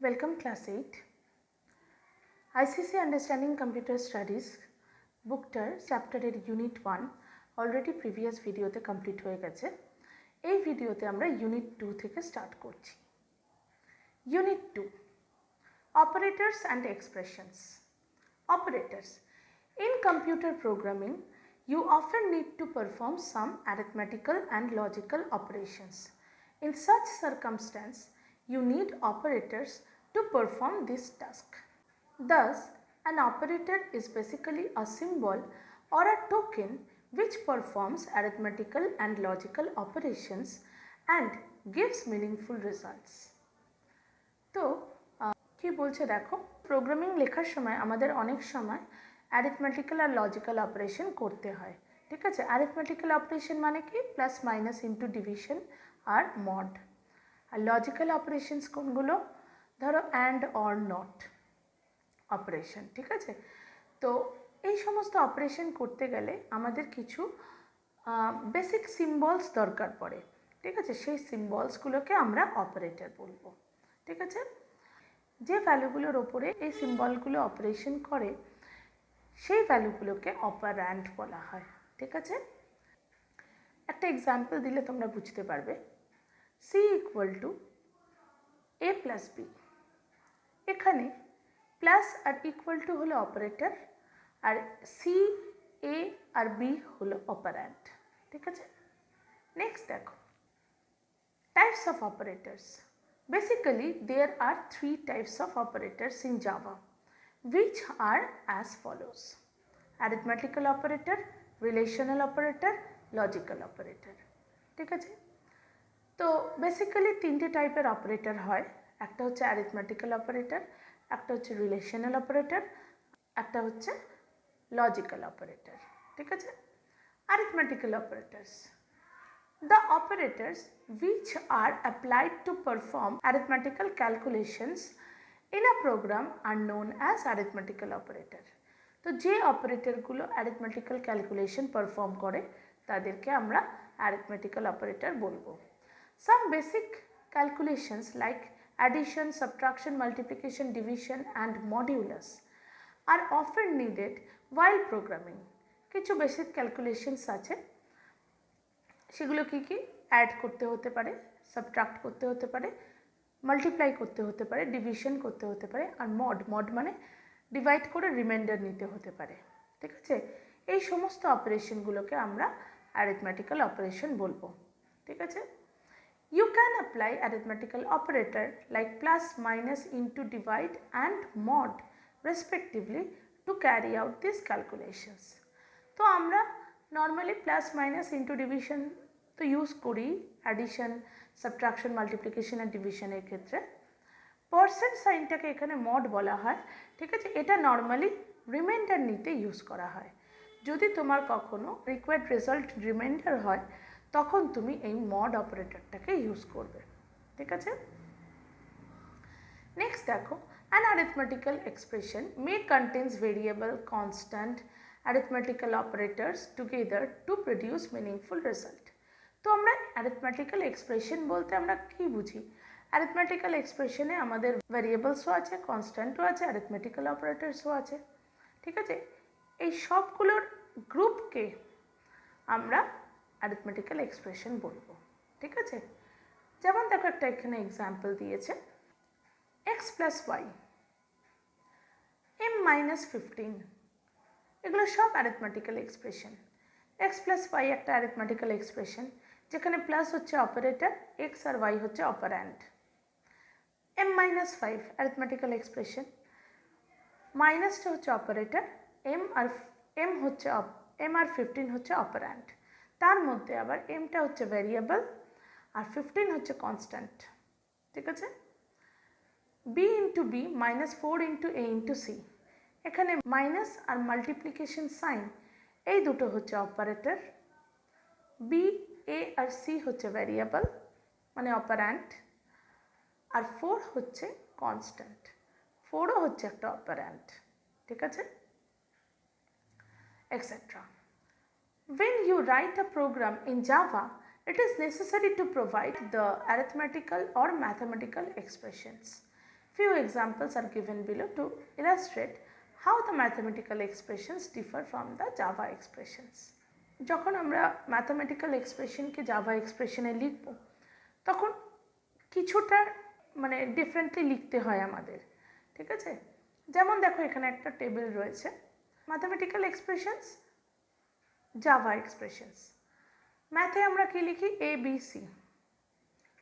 Welcome class 8 ICC Understanding Computer Studies বুকটার চ্যাপ্টারের unit 1 already previous ভিডিওতে complete হয়ে গেছে। এই ভিডিওতে আমরা ইউনিট 2 থেকে স্টার্ট করছি। Unit 2 Operators and Expressions. Operators. In computer programming, you often need to perform some arithmetical and logical operations. In such circumstance, you need operators to perform this task. Thus, an operator is basically a symbol or a token which performs arithmetical and logical operations and gives meaningful results. তো কি বলছে দেখো, programming লেখার সময় আমাদের অনেক সময় arithmetical আর logical operation করতে হয়। ঠিক আছে, অ্যারিথমেটিক্যাল অপারেশন মানে কি প্লাস মাইনাস ইন্টু ডিভিশন আর মড। আর লজিক্যাল অপারেশনস কোনগুলো, ধরো অ্যান্ড অর নট অপারেশন। ঠিক আছে, তো এই সমস্ত অপারেশন করতে গেলে আমাদের কিছু বেসিক সিম্বলস দরকার পড়ে। ঠিক আছে, সেই সিম্বলসগুলোকে আমরা অপারেটর বলবো। ঠিক আছে, যে ভ্যালুগুলোর ওপরে এই সিম্বলগুলো অপারেশন করে সেই ভ্যালুগুলোকে অপারেন্ড বলা হয়। ঠিক আছে, একটা এক্সাম্পল দিলে তোমরা বুঝতে পারবে। c equal to a plus B, এখানে প্লাস আর ইকুয়াল টু হলো অপারেটর আর সি, এ আর বি হলো অপারেন্ড। ঠিক আছে, নেক্সট দেখো types of operators. Basically, there are three types of operators in Java, which are as follows: arithmetical operator, relational operator, logical operator. ঠিক আছে, তো বেসিক্যালি তিনটে টাইপের অপারেটর হয়। একটা হচ্ছে অ্যারিথমেটিক্যাল অপারেটর, একটা হচ্ছে রিলেশনাল অপারেটর, একটা হচ্ছে লজিক্যাল অপারেটর। ঠিক আছে, arithmetical operators. The operators which are applied to perform arithmetical calculations in a program are known as arithmetical operator. তো যে অপারেটরগুলো অ্যারিথমেটিক্যাল ক্যালকুলেশন পারফর্ম করে তাদেরকে আমরা অ্যারিথমেটিক্যাল অপারেটর বলবো। Some basic calculations like addition, subtraction, multiplication, division and modulus are often needed while programming. কিছু basic calculations আছে, সেগুলো কি কি, অ্যাড করতে হতে পারে, সাবট্রাক্ট করতে হতে পারে, মাল্টিপ্লাই করতে হতে পারে, ডিভিশন করতে হতে পারে, আর মড মানে ডিভাইড করে রিমাইন্ডার নিতে হতে পারে। ঠিক আছে, এই সমস্ত অপারেশনগুলোকে আমরা অ্যারিথমেটিক্যাল অপারেশন বলবো। ঠিক আছে, you can apply arithmetical operator like plus, minus, into, divide and mod respectively to carry out this calculations. তো আমরা normally plus, minus, into, division তো ইউজ করি অ্যাডিশন, সাবট্রাকশন, মাল্টিপ্লিকেশন আর ডিভিশনের ক্ষেত্রে। পার্সেন্ট সাইনটাকে এখানে মড বলা হয়। ঠিক আছে, এটা নর্মালি রিমাইন্ডার নিতে ইউজ করা হয়। যদি তোমার কখনো রিকোয়ার্ড রেজাল্ট রিমাইন্ডার হয় তখন তুমি এই মড অপারেটরটাকে ইউজ করবে। ঠিক আছে, নেক্সট দেখো, an arithmetical expression may contains variable, constant, arithmetical operators together to produce meaningful result. তো আমরা অ্যারিথমেটিক্যাল এক্সপ্রেশন বলতে আমরা কি বুঝি? অ্যারিথমেটিক্যাল এক্সপ্রেশনে আমাদের ভ্যারিয়েবলসও আছে, কনস্ট্যান্টও আছে, অ্যারিথমেটিক্যাল অপারেটরসও আছে। ঠিক আছে, এই সবগুলোর গ্রুপকে আমরা অ্যারিথমেটিক্যাল এক্সপ্রেশন বলবো। ঠিক আছে, যেমন দেখো একটা এখানে এক্সাম্পল দিয়েছে, x plus Y, m minus 15, এগুলো সব arithmetical expression. x plus Y একটা অ্যারিথমেটিক্যাল এক্সপ্রেশন যেখানে প্লাস হচ্ছে অপারেটর, x আর y হচ্ছে operand. m minus 5 arithmetical expression, মাইনাসটা হচ্ছে অপারেটর, m আর 15 হচ্ছে অপারেন্ড। তার মধ্যে আবার mটা হচ্ছে ভ্যারিয়েবল আর 15 হচ্ছে কনস্ট্যান্ট। ঠিক আছে, b into B minus 4 into a into c, এখানে মাইনাস আর মাল্টিপ্লিকেশন সাইন এই দুটো হচ্ছে অপারেটর, বি, এ আর সি হচ্ছে ভ্যারিয়েবল মানে অপারেন্ট, আর 4 হচ্ছে কনস্ট্যান্ট, 4ও হচ্ছে একটা অপারেন্ট। ঠিক আছে, etcetera. When you write a program in Java, it is necessary to provide the arithmetical or mathematical expressions. Few examples are given below to illustrate how the mathematical expressions differ from the Java expressions. যখন আমরা mathematical এক্সপ্রেশনকে Java এক্সপ্রেশনে লিখব তখন কিছুটা মানে differently লিখতে হয় আমাদের, ঠিক আছে। যেমন দেখো এখানে একটা টেবিল রয়েছে, ম্যাথমেটিক্যাল এক্সপ্রেশনস, জাভা এক্সপ্রেশনস। ম্যাথে আমরা কি লিখি এ বি সি,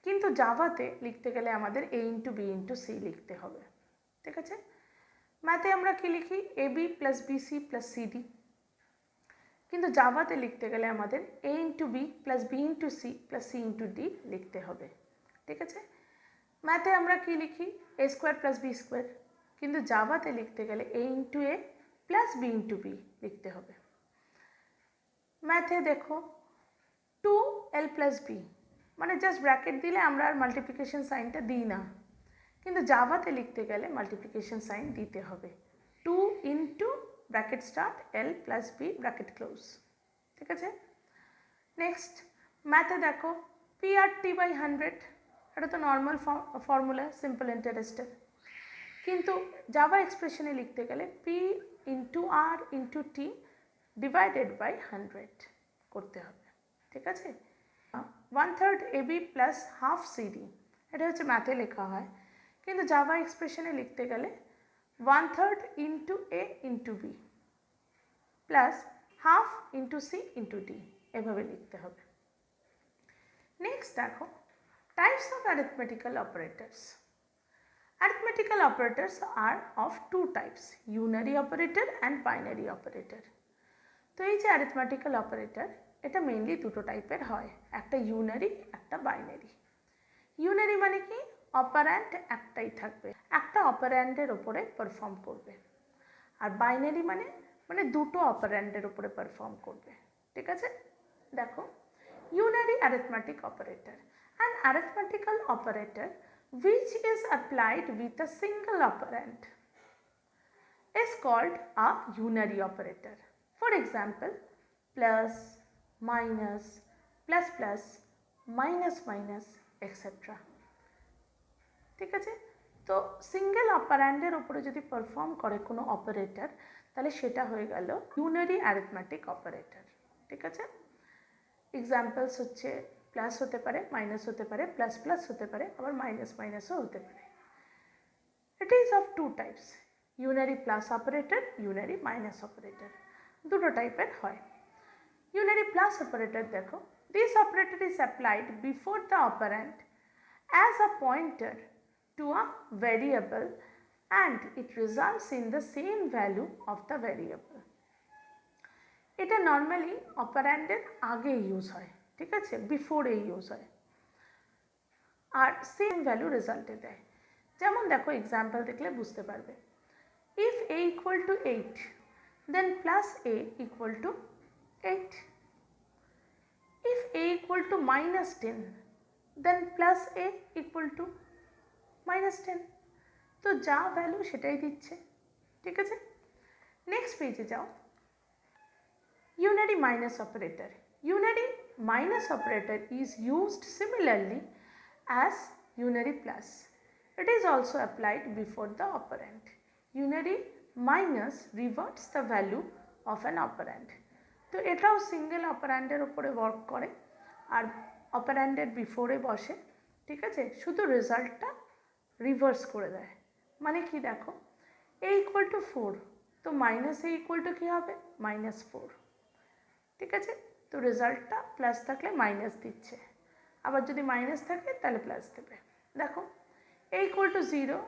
কিন্তু জাভাতে লিখতে গেলে আমাদের A into B into C লিখতে হবে, ঠিক আছে। ম্যাথে আমরা কি লিখি A B plus B C plus C D, কিন্তু জাভাতে লিখতে গেলে আমাদের A into B plus B into C plus C into D লিখতে হবে, ঠিক আছে। ম্যাথে আমরা কি লিখি A square plus B square, কিন্তু জাভাতে লিখতে গেলে A into A plus B into B লিখতে হবে। ম্যাথে দেখো 2l প্লাস বি, মানে জাস্ট ব্র্যাকেট দিলে আমরা আর মাল্টিপ্লিকেশন সাইনটা দিই না, কিন্তু জাভাতে লিখতে গেলে মাল্টিপ্লিকেশন সাইন দিতে হবে। 2 into bracket start l plus B bracket close, ঠিক আছে। নেক্সট ম্যাথে দেখো PRT বাই 100, এটা তো নর্মাল ফর্মুলা সিম্পল ইন্টারেস্টের, কিন্তু জাভা এক্সপ্রেশনে লিখতে গেলে P into R into T divided by 100 করতে হবে, ঠিক আছে। 1/3 AB প্লাস হাফ CD, এটা হচ্ছে ম্যাথে লেখা হয়, কিন্তু জাভা এক্সপ্রেশনে লিখতে গেলে 1/3 into A into B plus half into C into D, এভাবে লিখতে হবে। নেক্সট দেখো types of arithmetical operators. Arithmetical operators are of two types, unary operator and binary operator. তো এই যে arithmetical operator, এটা মেইনলি দুটো টাইপের হয়, একটা ইউনারি একটা বাইনারি। ইউনারি মানে কি অপারেন্ট একটাই থাকবে, একটা অপারেন্ডের ওপরে পারফর্ম করবে, আর বাইনারি মানে মানে দুটো অপারেন্ডের ওপরে পারফর্ম করবে, ঠিক আছে। দেখো unary arithmetic operator, an arithmetical operator which is applied with a single operand is called a unary operator. For example, plus, minus, plus plus, minus minus, etc. ঠিক আছে। তো সিঙ্গেল অপারেন্ডের উপরে যদি পারফর্ম করে কোনো অপারেটর, তাহলে সেটা হয়ে গেল ইউনারি অ্যারিথমেটিক অপারেটর, ঠিক আছে। এক্সাম্পলস হচ্ছে প্লাস হতে পারে, মাইনাস হতে পারে, প্লাস প্লাস হতে পারে, আবার মাইনাস মাইনাসও হতে পারে। It is of two types, unary plus operator, unary minus operator, দুটো টাইপের হয়। ইউনারি প্লাস অপারেটর দেখো, this operator is applied before the operand as a pointer to a variable and it results in the same value of the variable. এটা normally অপারেন্ডের আগে use হয়, ঠিক আছে, বিফোরে use হয়, আর সেম ভ্যালু রেজাল্টে দেয়। যেমন দেখো এক্সাম্পল দেখলে বুঝতে পারবে, if a equal to 8 then plus a equal to 8, if a equal to minus 10 then plus a equal to minus 10, তো যা ভ্যালু সেটাই দিচ্ছে, ঠিক আছে। নেক্সট পেজে যাও, unary minus operator. Unary minus operator is used similarly as unary plus. It is also applied before the operand. Unary minus reverts the value of an operand. তো এটাও সিঙ্গেল অপারেন্ডের উপরে ওয়ার্ক করে আর অপারেন্ডের বিফোরে বসে, ঠিক আছে, শুধু রেজাল্টটা রিভার্স করে দেয়। মানে কি দেখো a equal to 4, তো মাইনাস a equal to কী হবে -4, ঠিক আছে। তো রেজাল্টটা প্লাস থাকলে মাইনাস দিচ্ছে, আবার যদি মাইনাস থাকে তাহলে প্লাস দেবে। দেখো a equal to 0,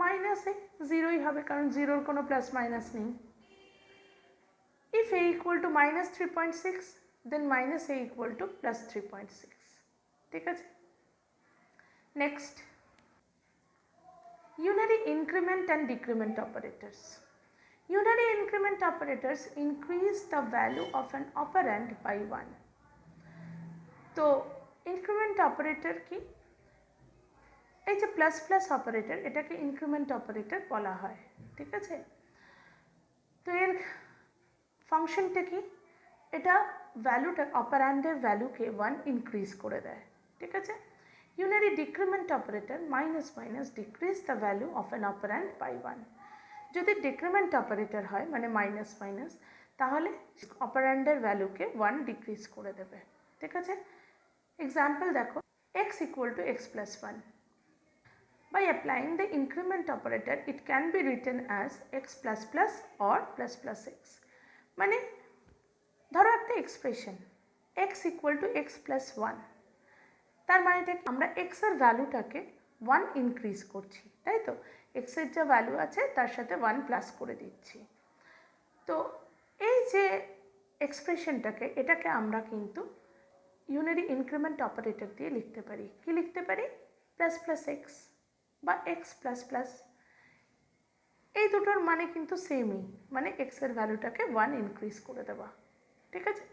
minus a 0ই হবে, কারণ জিরোর কোনো প্লাস মাইনাস নেই। if a equal to -3.6 then minus a equal to +3.6, ঠিক আছে। Next unary increment and decrement operators. Unary increment operators increase the value of an operand by 1. তো increment operator কি, এই যে প্লাস প্লাস অপারেটর, এটাকে increment operator বলা হয়, ঠিক আছে। তো এর ফাংশনটা কি, এটা ভ্যালুটা অপারেন্ডের ভ্যালুকে 1 ইনক্রিজ করে দেয়, ঠিক আছে। unary decrement operator minus minus decrease the value of an operand by 1. যদি ডিক্রিমেন্ট অপারেটর হয় মানে মাইনাস মাইনাস, তাহলে অপারেন্ডের ভ্যালুকে 1 ডিক্রিজ করে দেবে। ঠিক আছে, এক্সাম্পল দেখো, x equal to x plus 1. By applying the increment operator, it can be written as x plus plus or plus plus x. মানে ধরো একটা expression x equal to x plus 1, তার মানে আমরা x এর ভ্যালুটাকে 1 ইনক্রিজ করছি, তাই তো? x এর যা ভ্যালু আছে তার সাথে 1 প্লাস করে দিচ্ছি। তো এই যে এক্সপ্রেশনটাকে, এটাকে আমরা কিন্তু ইউনারি ইনক্রিমেন্ট অপারেটর দিয়ে লিখতে পারি। কি লিখতে পারি? প্লাস প্লাস এক্স বা এক্স প্লাস প্লাস। এই দুটোর মানে কিন্তু সেমই, মানে এক্স এর ভ্যালুটাকে 1 ইনক্রিজ করে দেওয়া। ঠিক আছে,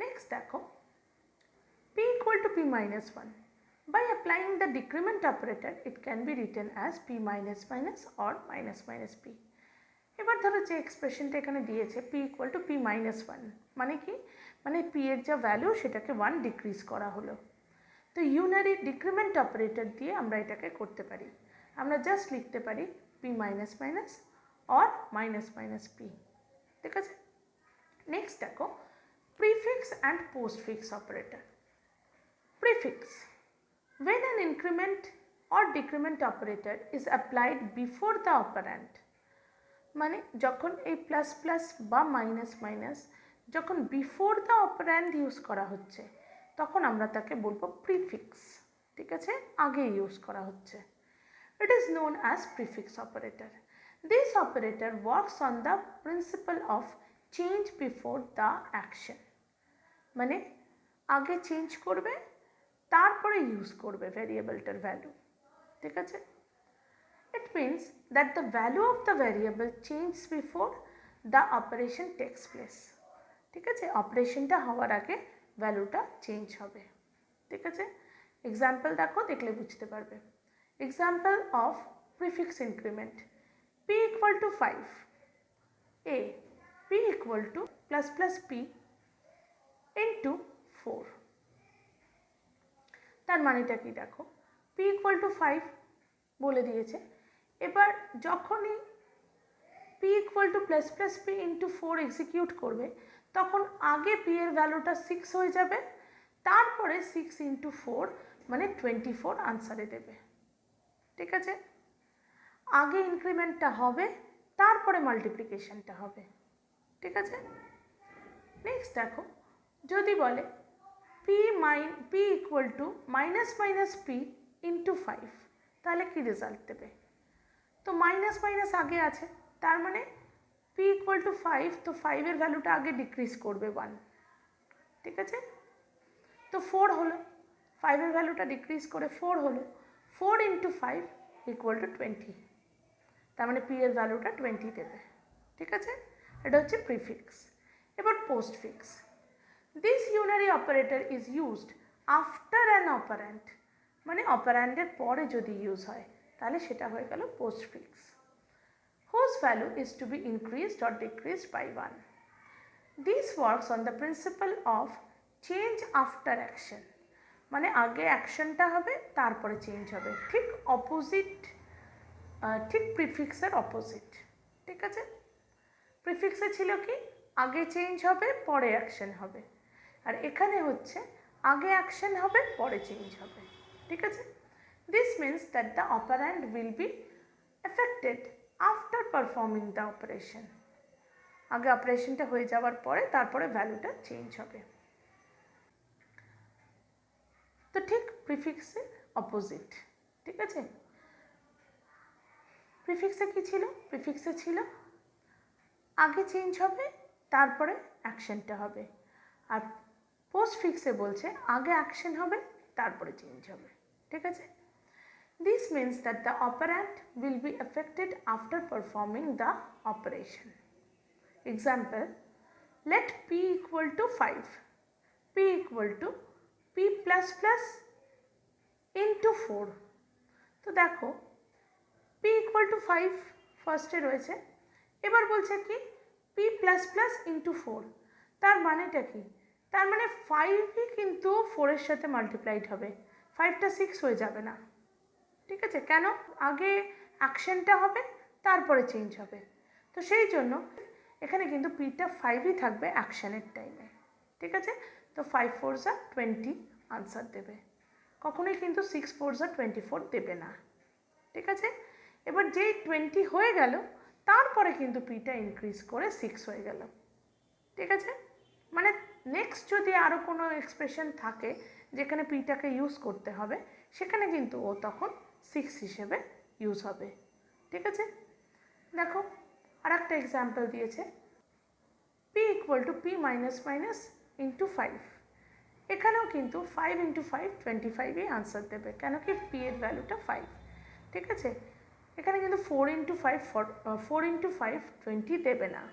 নেক্সট দেখো, p equal to p minus 1. By applying the decrement operator, it can be written as p minus minus or minus minus p. এবার ধরো যে এক্সপ্রেশনটা এখানে দিয়েছে p equal to p minus 1, মানে কি? মানে p এর যা ভ্যালু সেটাকে 1 ডিক্রিজ করা হলো। তো ইউনারি ডিক্রিমেন্ট অপারেটর দিয়ে আমরা এটাকে করতে পারি। আমরা জাস্ট লিখতে পারি p minus minus or minus minus p। ঠিক আছে, নেক্সট দেখো, prefix and postfix operator. Prefix. When an increment or decrement operator is applied before the operand, মানে যখন এই প্লাস প্লাস বা মাইনাস মাইনাস যখন বিফোর দ্য অপারেন্ড ইউজ করা হচ্ছে, তখন আমরা তাকে বলবো প্রিফিক্স। ঠিক আছে, আগে ইউজ করা হচ্ছে। It is known as prefix operator. This operator works on the principle of change before the action, মানে আগে চেঞ্জ করবে তারপরে ইউজ করবে ভ্যারিয়েবলটার ভ্যালু। ঠিক আছে, it means that the value of the variable change before the operation takes place. ঠিক আছে, অপারেশনটা হওয়ার আগে ভ্যালুটা চেঞ্জ হবে। ঠিক আছে, এক্সাম্পল দেখো, দেখলে বুঝতে পারবে। Example of prefix increment, p equal to 5, a p equal to plus plus p into 4। তার মানেটা কি দেখো, p equal to 5 বলে দিয়েছে। এবার যখনই p equal to plus plus p into 4 execute করবে, তখন আগে p এর ভ্যালুটা 6 হয়ে যাবে, তারপরে 6 into 4 মানে 24 আনসারে দেবে। ঠিক আছে, আগে ইনক্রিমেন্টটা হবে, তারপরে মাল্টিপ্লিকেশনটা হবে। ঠিক আছে, নেক্সট দেখো, যদি বলে p equal to minus minus p into 5, তাহলে কি রেজাল্ট দেবে? তো মাইনাস মাইনাস আগে আছে, তার মানে p equal to 5, তো 5 এর ভ্যালুটা আগে ডিক্রিজ করবে 1। ঠিক আছে, তো 4 হলো, 5 এর ভ্যালুটা ডিক্রিজ করে 4 হলো, 4 into 5 equal to 20, তার মানে p এর ভ্যালুটা 20 দেবে। ঠিক আছে, এটা হচ্ছে প্রিফিক্স। এবার postfix. This unary operator is used after an operand, মানে অপারেন্ডের পরে যদি ইউজ হয় তাহলে সেটা হয়ে গেল postfix, whose value is to be increased or decreased by 1. This works on the principle of change after action, মানে আগে অ্যাকশনটা হবে তারপরে চেঞ্জ হবে, ঠিক অপোজিট, ঠিক প্রিফিক্সের অপোজিট। ঠিক আছে, প্রিফিক্সে ছিল কি আগে চেঞ্জ হবে পরে অ্যাকশন হবে, আর এখানে হচ্ছে আগে অ্যাকশন হবে পরে চেঞ্জ হবে। ঠিক আছে, this means that the operand will be affected after performing the operation, আগে অপারেশনটা হয়ে যাওয়ার পরে তারপরে ভ্যালুটা চেঞ্জ হবে। তো ঠিক প্রিফিক্সের অপোজিট। ঠিক আছে, প্রিফিক্সে কি ছিল? প্রিফিক্সে ছিল আগে চেঞ্জ হবে তারপরে অ্যাকশনটা হবে, আর পোস্টফিক্সে বলছে আগে অ্যাকশন হবে তারপরে চেঞ্জ হবে। ঠিক আছে, this means that the operand will be affected after performing the operation. Example, let p equal to 5, p equal to p plus plus into 4। তো দেখো p equal to 5 ফার্স্টে রয়েছে, এবার বলছে কি p plus plus into 4, তার মানেটা কি? তার মানে 5ই কিন্তু 4 এর সাথে মাল্টিপ্লাইড হবে, 5টা 6 হয়ে যাবে না, ঠিক আছে? কেন? আগে অ্যাকশনটা হবে তারপরে চেঞ্জ হবে, তো সেই জন্য এখানে কিন্তু পিটা 5ই থাকবে অ্যাকশনের টাইমে, ঠিক আছে? তো 5 4 যা 20 আনসার দেবে, কখনোই কিন্তু 6 4 যা 24 দেবে না, ঠিক আছে? এবার যেই 20 হয়ে গেল তারপরে কিন্তু পিটা ইনক্রিজ করে 6 হয়ে গেল, ঠিক আছে? মানে নেক্সট যদি আরও কোনো এক্সপ্রেশন থাকে যেখানে পিটাকে ইউজ করতে হবে, সেখানে কিন্তু ও তখন 6 হিসেবে ইউজ হবে, ঠিক আছে? দেখো আর একটা এক্সাম্পল দিয়েছে, p equal to p minus minus into 5। এখানেও কিন্তু 5 ইন্টু 5 25ই আনসার দেবে, কেন কি p এর ভ্যালুটা 5, ঠিক আছে? এখানে কিন্তু 4 ইন্টু 5 20 দেবে না,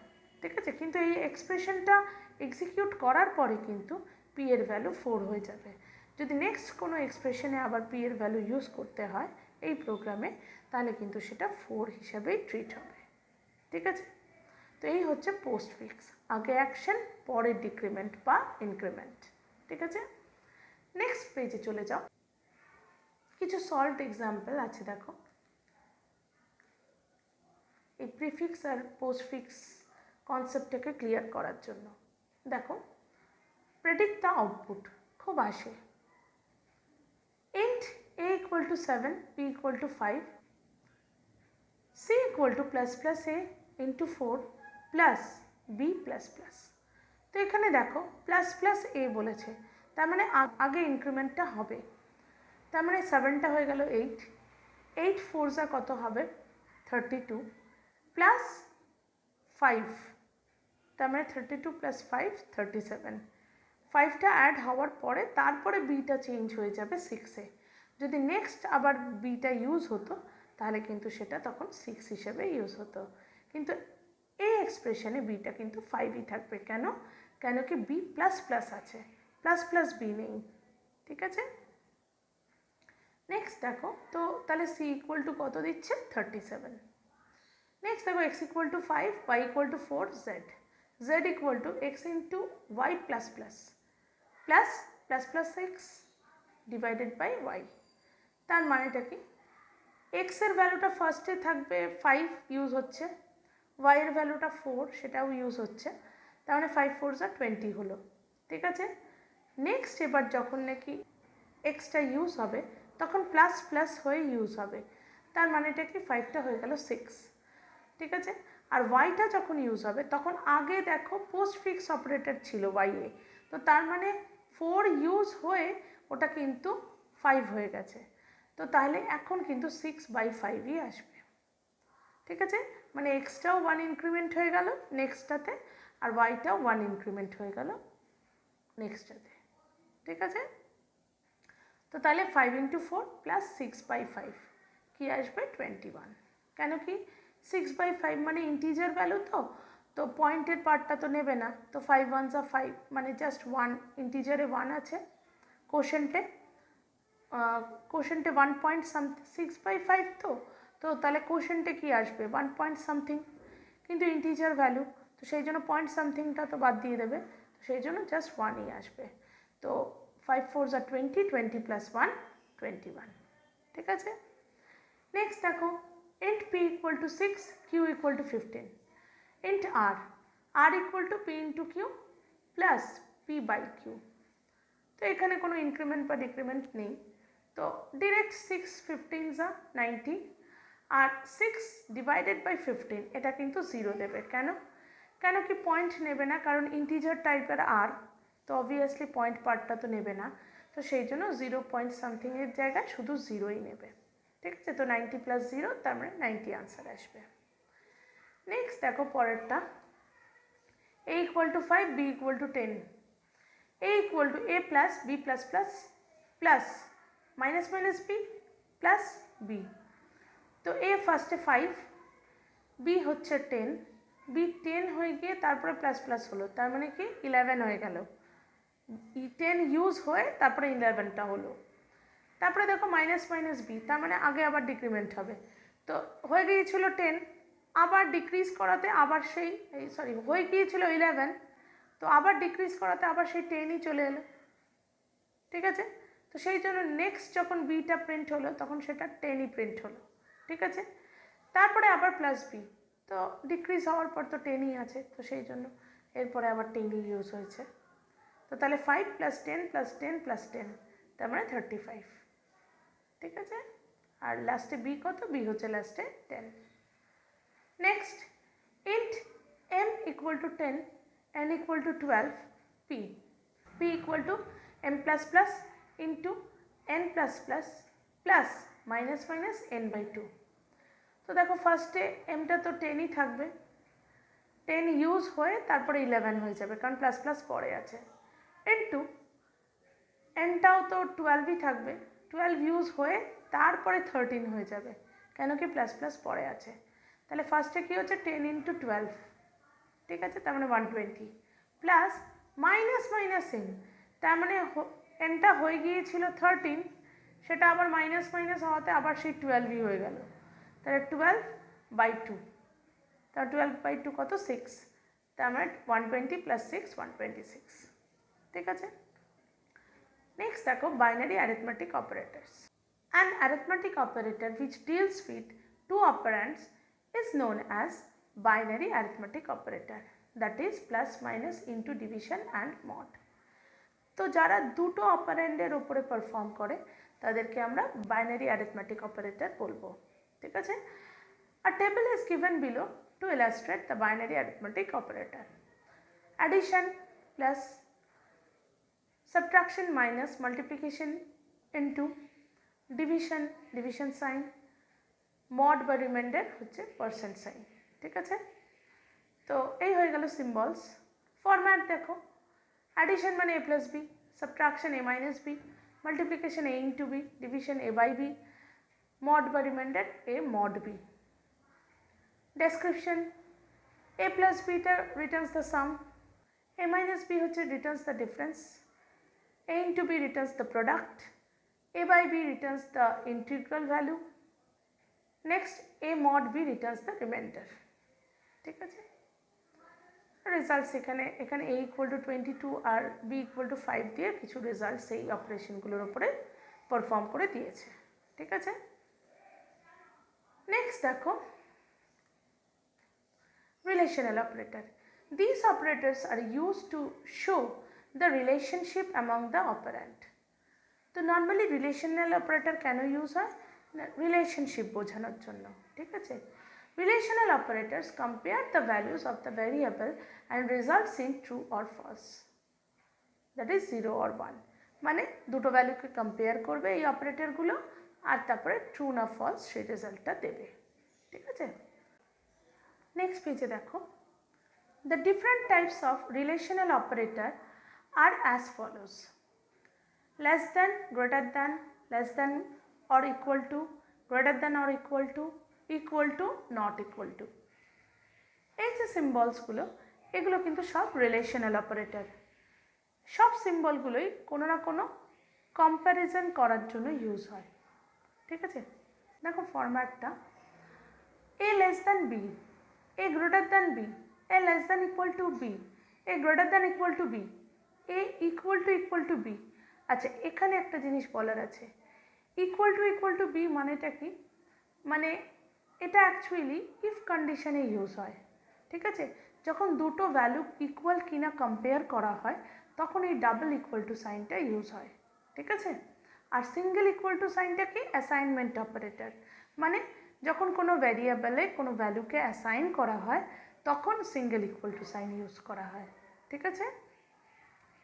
ঠিক আছে? কিন্তু এই এক্সপ্রেশনটা এক্সিকিউট করার পরে কিন্তু p এর ভ্যালু 4 হয়ে যাবে। যদি নেক্সট কোনো এক্সপ্রেশনে আবার p এর ভ্যালু ইউজ করতে হয় এই প্রোগ্রামে, তাহলে কিন্তু সেটা 4 হিসাবেই ট্রিট হবে, ঠিক আছে? তো এই হচ্ছে পোস্টফিক্স, আগে অ্যাকশন পরে ডিক্রিমেন্ট বা ইনক্রিমেন্ট, ঠিক আছে? নেক্সট পেজে চলে যাও, কিছু সলভড এক্সাম্পল আছে দেখো এই প্রিফিক্স আর পোস্টফিক্স কনসেপ্টটাকে ক্লিয়ার করার জন্য। দেখো প্রেডিক্ট দ্য আউটপুট খুব আসে, int a equal to 7, b equal to 5, c equal to plus plus a into 4 plus b plus plus। তো এখানে দেখো প্লাস প্লাস a বলেছে, তার মানে আগে ইনক্রিমেন্টটা হবে, তার মানে 7টা হয়ে গেল 8, 8 4 যা কত হবে 32 প্লাস 5, তার মানে 32 প্লাস 5 37, 5টা অ্যাড হওয়ার পরে তারপরে বিটা চেঞ্জ হয়ে যাবে 6-এ। যদি নেক্সট আবার বিটা ইউজ হতো তাহলে কিন্তু সেটা তখন 6 হিসেবে ইউজ হতো, কিন্তু এই এক্সপ্রেশনে বিটা কিন্তু 5ই থাকবে, কেন? কেন কি বি প্লাস প্লাস আছে, প্লাস প্লাস বি নেই, ঠিক আছে? নেক্সট দেখো তো তাহলে সি ইকুয়াল টু কত দিচ্ছে 37। নেক্সট দেখো X equal to 5, Y equal to 4, Z equal to X into Y plus plus plus plus plus X divided by Y. তার মানেটা কি, এক্সের ভ্যালুটা ফার্স্টে থাকবে 5 ইউজ হচ্ছে, ওয়াইয়ের ভ্যালুটা 4 সেটাও ইউজ হচ্ছে, তার মানে 5 4 যা 20 হলো, ঠিক আছে? নেক্সট এবার যখন নাকি এক্সটা ইউজ হবে তখন প্লাস প্লাস হয়ে ইউজ হবে, তার মানেটা কি 5টা হয়ে গেল 6, ঠিক আছে? আর ওয়াইটা যখন ইউজ হবে তখন আগে দেখো পোস্টফিক্স অপারেটর ছিল ওয়াইয়ে, তো তার মানে 4 ইউজ হয়ে ওটা কিন্তু 5 হয়ে গেছে, তো তাহলে এখন কিন্তু 6/5ই আসবে, ঠিক আছে? মানে এক্সটাও 1 ইনক্রিমেন্ট হয়ে গেল নেক্সটটাতে, আর ওয়াইটাও 1 ইনক্রিমেন্ট হয়ে গেল নেক্সটটাতে, ঠিক আছে? তো তাহলে 5 ইন্টু 4 প্লাস 6/5 কী আসবে 21, কেন কি 6/5 মানে ইন্টিজার ভ্যালু, তো পয়েন্টের পার্টটা তো নেবে না, তো 5 1 যা 5 মানে জাস্ট 1, ইন্টিজারে 1 আছে, কোশেন্টে 1 পয়েন্ট সামথিং 6/5, তো তাহলে কোশেন্টে কি আসবে 1 পয়েন্ট সামথিং, কিন্তু ইন্টিজার ভ্যালু তো সেই জন্য পয়েন্ট সামথিংটা তো বাদ দিয়ে দেবে, তো সেই জন্য জাস্ট 1ই আসবে। তো 5 4 যা 20, 20 প্লাস 1 21, ঠিক আছে? নেক্সট দেখো int p equal to 6, q equal to 15, int r equal to p into q plus p by q। তো এখানে কোনো ইনক্রিমেন্ট বা ডিক্রিমেন্ট নেই, তো ডিরেক্ট 6 15 যা 90, আর 6 ডিভাইডেড বাই 15 এটা কিন্তু 0 দেবে, কেন? কেন কি পয়েন্ট নেবে না, কারণ ইন্টিজার টাইপের আর, তো অবভিয়াসলি পয়েন্ট পার্টটা তো নেবে না, তো সেই জন্য 0 পয়েন্ট সামথিংয়ের জায়গায় শুধু 0ই নেবে, ঠিক আছে? তো 90 প্লাস 0 তার মানে 90 আনসার আসবে। নেক্সট দেখো পরেরটা, a equal to 5, b equal to 10, a equal to a plus b plus plus plus minus minus b plus b। তো a ফার্স্টে 5, b হচ্ছে 10, b 10 হয়ে গিয়ে তারপরে প্লাস প্লাস হলো, তার মানে কি 11 হয়ে গেল, 10 ইউজ হয়ে তারপরে 11টা হলো, তারপরে দেখো মাইনাস মাইনাস বি, তার মানে আগে আবার ডিক্রিমেন্ট হবে, তো হয়ে গিয়েছিল 10, আবার ডিক্রিজ করাতে আবার সেই হয়ে গিয়েছিল 11, তো আবার ডিক্রিজ করাতে আবার সেই 10ই চলে এলো, ঠিক আছে? তো সেই জন্য নেক্সট যখন বিটা প্রিন্ট হলো তখন সেটা 10ই প্রিন্ট হলো, ঠিক আছে। তারপরে আবার প্লাস বি, তো ডিক্রিজ হওয়ার পর তো 10ই আছে, তো সেই জন্য এরপরে আবার 10ই ইউজ হয়েছে। তো তাহলে 5 + 10 + 10 + 10, তার মানে 35, ঠিক আছে। আর লাস্টে বি কত, বি হচ্ছে লাস্টে 10। Next, int m = 10, n = 12, p m++ into n++ plus minus minus n/2। তো দেখো ফার্স্টে এমটা তো 10ই থাকবে, 10 ইউজ হয়ে তারপরে 11 হয়ে যাবে কারণ প্লাস প্লাস পরে আছে, ইন্টু এনটাও তো 12ই থাকবে, 12 ইউজ হয়ে তারপরে 13 হয়ে যাবে কেন কি প্লাস প্লাস পরে আছে। তাহলে ফার্স্টে কী হচ্ছে 10 × 12, ঠিক আছে, তার মানে 120 প্লাস মাইনাস মাইনাস এন, তার মানে এনটা হয়ে গিয়েছিল 13, সেটা আবার মাইনাস মাইনাস হওয়াতে আবার সেই 12ই হয়ে গেল, তাহলে 12/2, তার 12/2 কত 6, তার মানে 120 + 6 126, ঠিক আছে। নেক্সট দেখো binary arithmetic operators. An arithmetic operator which deals with two operands is known as binary arithmetic operator, that is plus minus into division and mod। তো যারা দুটো অপারেন্ডের উপরে পারফর্ম করে তাদেরকে আমরা বাইনারি অ্যারিথমেটিক অপারেটর বলবো, ঠিক আছে। A table is given below to illustrate the binary arithmetic operator. Addition plus subtraction minus multiplication into division, division sign, mod বা রিমাইন্ডার হচ্ছে পার্সেন্ট সাইন, ঠিক আছে। তো এই হয়ে গেল সিম্বলস। ফরম্যাট দেখো, অ্যাডিশন মানে a + b, subtraction a - b, multiplication a × b, division a/b, mod বা reminder a mod b। Description, a + bটা returns the sum, a - b হচ্ছে returns the difference, a × b returns the product, a/b returns the integral value, next a mod b returns the remainder, ঠিক আছে। Results এখানে a = 22 R b = 5 দিয়ে কিছু results এই অপারেশনগুলোর উপরে perform করে দিয়েছে, ঠিক আছে। নেক্সট দেখো relational operator. These operators are used to show the relationship among the operand। তো নর্মালি রিলেশনাল অপারেটর কেন ইউজ হয়, রিলেশনশিপ বোঝানোর জন্য, ঠিক আছে। Relational operators compare the values of the variable and results in true or false, that is 0 or 1, মানে দুটো ভ্যালুকে compare করবে এই অপারেটরগুলো আর তারপরে ট্রু না ফলস সেই রেজাল্টটা দেবে, ঠিক আছে। নেক্সট পেজে দেখো, the different types of relational operator are as follows: less than, greater than, less than or equal to, greater than or equal to, not equal to। এই যে সিম্বলসগুলো এগুলো কিন্তু সব রিলেশনাল অপারেটর, সব সিম্বলগুলোই কোনো না কোনো কম্প্যারিজন করার জন্য ইউজ হয়, ঠিক আছে। দেখো ফরম্যাটটা, a less than b, a greater than b, a less than equal to b, a greater than equal to b, a equal to b। আচ্ছা এখানে একটা জিনিস বলার আছে, ইকুয়াল টু বি মানেটা কি, মানে এটা অ্যাকচুয়ালি ইফ কন্ডিশনে ইউজ হয়, ঠিক আছে। যখন দুটো ভ্যালু ইকুয়াল কিনা কম্পেয়ার করা হয় তখন এই ডাবল ইকুয়াল টু সাইনটা ইউজ হয়, ঠিক আছে। আর সিঙ্গেল ইকুয়াল টু সাইনটা কি, অ্যাসাইনমেন্ট অপারেটর, মানে যখন কোনো ভ্যারিয়েবলে কোনো ভ্যালুকে অ্যাসাইন করা হয় তখন single equal to sign use করা হয়, ঠিক আছে।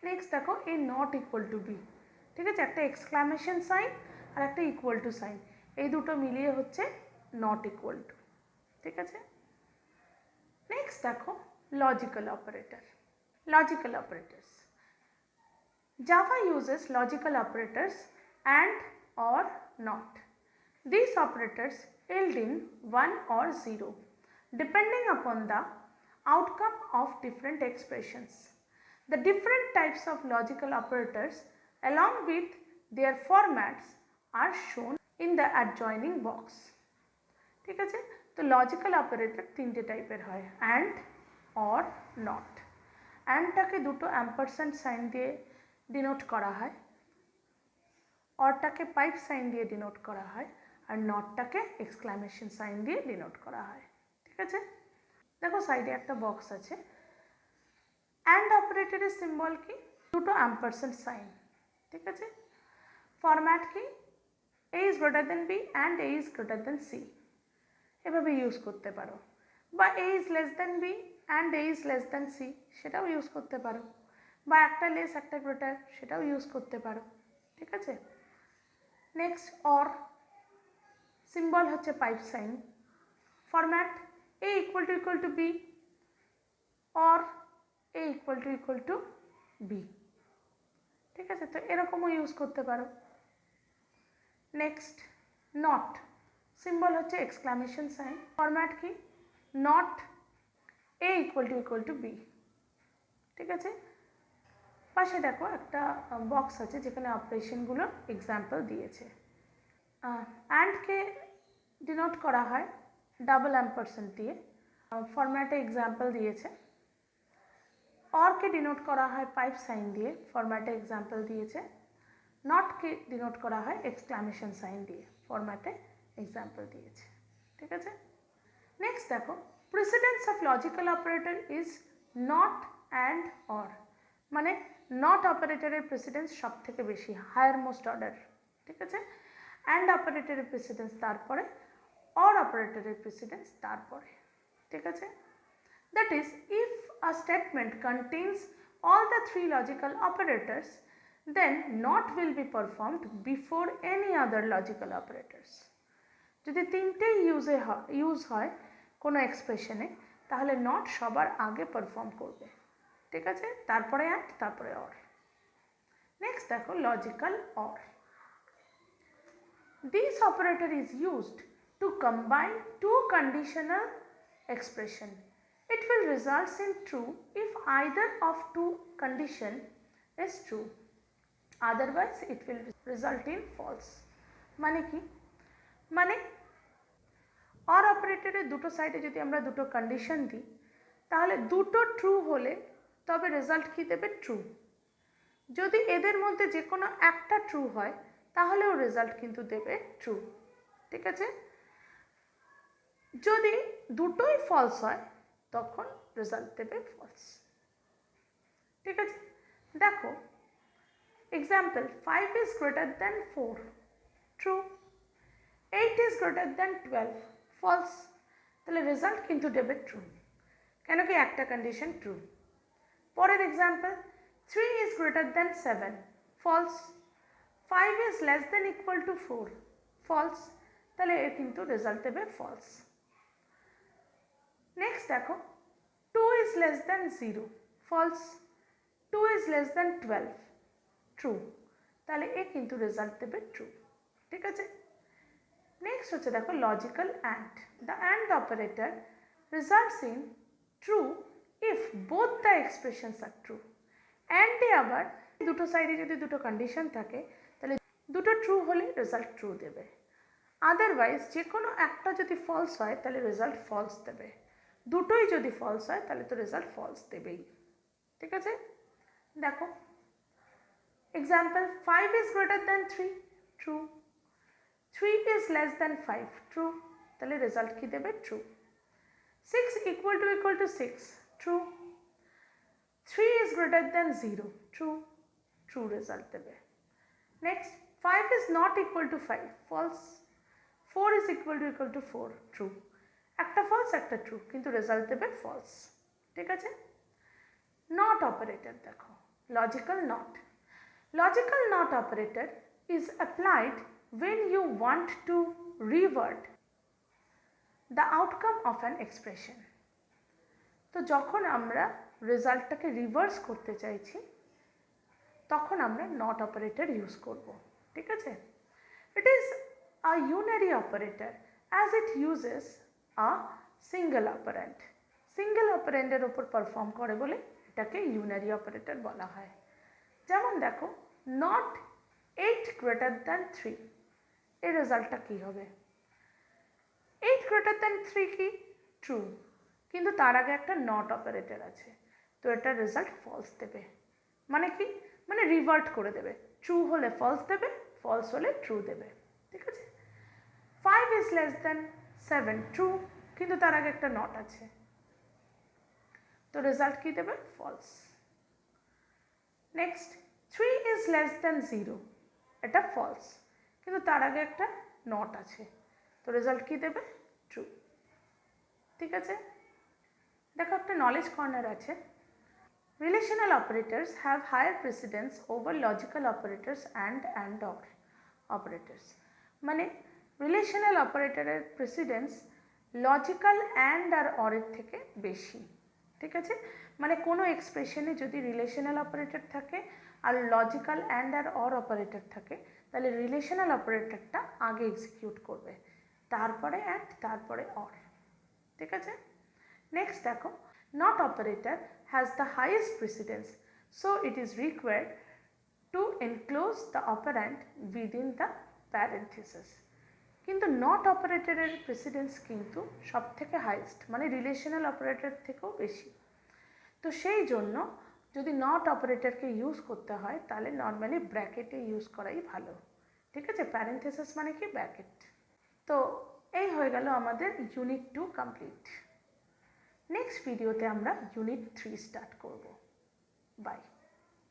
নেক্সট দেখো A not equal to B, ঠিক আছে, একটা এক্সক্লামেশন সাইন আর একটা ইকুয়াল টু সাইন, এই দুটো মিলিয়ে হচ্ছে নট ইকুয়াল টু, ঠিক আছে। নেক্সট দেখো logical operator. Logical operators, Java uses logical operators and or not. These operators yield in 1 or 0 depending upon the outcome of different expressions. The different types of logical operators along with their formats are shown in the adjoining box, ঠিক আছে। তো logical operator তিনটে টাইপের হয়, and, or, not. অ্যান্ডটাকে দুটো Ampersand sign দিয়ে denote করা হয়, অরটাকে পাইপ সাইন দিয়ে ডিনোট করা হয় আর নটটাকে এক্সক্লামেশন সাইন দিয়ে ডিনোট করা হয়। ঠিক আছে, দেখো সাইডে একটা বক্স আছে। অ্যান্ড অপারেটরের সিম্বল কি? দুটো অ্যাম্পারসেন্ট সাইন। ঠিক আছে, ফরম্যাট কি? a is greater than b and a is greater than c, এভাবে ইউজ করতে পারো। বা a is less than b and a is less than c, সেটাও ইউজ করতে পারো। বা একটা লেস একটা গ্রেটার, সেটাও ইউজ করতে পারো। ঠিক আছে, নেক্সট অর সিম্বল হচ্ছে pipe sign. Format a equal to b or a equal to b। ঠিক আছে, তো এরকমও ইউজ করতে পারো। নেক্সট নট সিম্বল হচ্ছে এক্সক্লামেশন সাইন। ফরম্যাট কি? Not a equal to b। ঠিক আছে, পাশে দেখো একটা বক্স আছে যেখানে অপারেশনগুলোর এক্সাম্পল দিয়েছে। অ্যান্ডকে ডিনোট করা হয় ডাবল অ্যাম্পারসেন্ট দিয়ে, ফরম্যাটে এক্সাম্পল দিয়েছে। অরকে ডিনোট করা হয় পাইপ সাইন দিয়ে, ফরম্যাটে এক্সাম্পল দিয়েছে। নটকে ডিনোট করা হয় এক্সক্লামেশন সাইন দিয়ে, ফরম্যাটে এক্সাম্পল দিয়েছে। ঠিক আছে, নেক্সট দেখো precedence of logical operator is not and or, মানে নট অপারেটরের প্রেসিডেন্স সব থেকে বেশি, হায়ার মোস্ট অর্ডার। ঠিক আছে, অ্যান্ড অপারেটরের প্রেসিডেন্স তারপরে, অর অপারেটরের প্রেসিডেন্স তারপরে। ঠিক আছে, that is if a statement contains all the three logical operators then not will be performed before any other logical operators। যদি তিনটেই ইউজ হয় কোনো এক্সপ্রেশনে, তাহলে নট সবার আগে পারফর্ম করবে। ঠিক আছে, তারপরে অ্যান্ড, তারপরে অর। নেক্সট দেখো logical or. This operator is used to combine two conditional expression. It will result in true if either of two condition is true, otherwise it will result in false। মানে কি? মানে or অপারেটরের দুটো সাইডে যদি আমরা দুটো কন্ডিশন দিই, তাহলে দুটো ট্রু হলে তবে রেজাল্ট কি দেবে? ট্রু। যদি এদের মধ্যে যে কোনো একটা ট্রু হয় তাহলেও রেজাল্ট কিন্তু দেবে ট্রু। ঠিক আছে, যদি দুটোই ফলস হয় তখন রেজাল্ট দেবে ফলস। ঠিক আছে, দেখো example 5 is greater than 4, true. 8 is greater than 12, false. তাহলে রেজাল্ট কিন্তু দেবে ট্রু, কেন কি একটা কন্ডিশন ট্রু। পরের example 3 is greater than 7, false. 5 is less than equal to 4, false. তাহলে এর কিন্তু রেজাল্ট দেবে ফলস। নেক্সট দেখো 2 is less than 0, false. 2 is less than 12, true. তাহলে এ কিন্তু রেজাল্ট দেবে ট্রু। ঠিক আছে, নেক্সট হচ্ছে দেখো logical and. The and operator results in true if both the expressions are true. অ্যান্ডে আবার দুটো সাইডে যদি দুটো কন্ডিশন থাকে তাহলে দুটো ট্রু হলে রেজাল্ট ট্রু দেবে, আদারওয়াইজ যে কোনো একটা যদি ফলস হয় তাহলে রেজাল্ট ফলস দেবে। দুটোই যদি ফলস হয় তাহলে তো রেজাল্ট ফলস দেবেই। ঠিক আছে, দেখো example 5 is greater than 3, true. 3 is less than 5, true. তাহলে রেজাল্ট কি দেবে? True. 6 equal to 6, true. 3 is greater than 0, true. True result দেবে। Next 5 is not equal to 5, false. 4 is equal to 4, true. একটা false একটা true, কিন্তু result দেবে false. ঠিক আছে, নট অপারেটর দেখো logical not. Logical not operator is applied when you want to revert the outcome of an expression। তো যখন আমরা রেজাল্টটাকে রিভার্স করতে চাইছি তখন আমরা নট অপারেটর ইউজ করব। ঠিক আছে, it is a unary operator as it uses a single operand. Single অপারেন্টের ওপর পারফর্ম করে বলে এটাকে ইউনারি অপারেটর বলা হয়। যেমন দেখো নট 8 greater than 3, এর রেজাল্টটা কী হবে? 8 greater than 3 কি? ট্রু, কিন্তু তার আগে একটা নট অপারেটর আছে, তো এটার রেজাল্ট ফলস দেবে। মানে কি? মানে রিভার্ট করে দেবে। ট্রু হলে ফলস দেবে, ফলস হলে ট্রু দেবে, ঠিক আছে। 5 ইজ লেস দেন 7 ট্রু, কিন্তু তার আগে একটা নট আছে, তো রেজাল্ট কি দেবে? False. Next 3 is less than 0, এটা ফলস, কিন্তু তার আগে একটা নট আছে, তো রেজাল্ট কি দেবে? ট্রু, ঠিক আছে। দেখো একটা নলেজ কর্নার আছে। Relational operators have higher precedence over logical operators and or operators. মানে রিলেশনাল অপারেটরের প্রেসিডেন্স লজিক্যাল অ্যান্ড আর অরের থেকে বেশি, ঠিক আছে। মানে কোনো এক্সপ্রেশনে যদি রিলেশনাল অপারেটর থাকে আর লজিক্যাল অ্যান্ড আর অর অপারেটর থাকে, তাহলে রিলেশনাল অপারেটরটা আগে এক্সিকিউট করবে, তারপরে অ্যান্ড, তারপরে অর, ঠিক আছে। নেক্সট দেখো, not operator has the highest precedence, so it is required to enclose the operant within the parenthesis. কিন্তু নট অপারেটরের প্রেসিডেন্স কিন্তু সব থেকে হাইয়েস্ট, মানে রিলেশনাল অপারেটর থেকেও বেশি। তো সেই জন্য যদি নট অপারেটরকে ইউজ করতে হয় তাহলে নর্মালি ব্র্যাকেটে ইউজ করাই ভালো, ঠিক আছে। প্যারেন্থেসিস মানে কি? ব্র্যাকেট। তো এই হয়ে গেল আমাদের ইউনিট 2 কমপ্লিট। নেক্সট ভিডিওতে আমরা ইউনিট 3 স্টার্ট করব। বাই।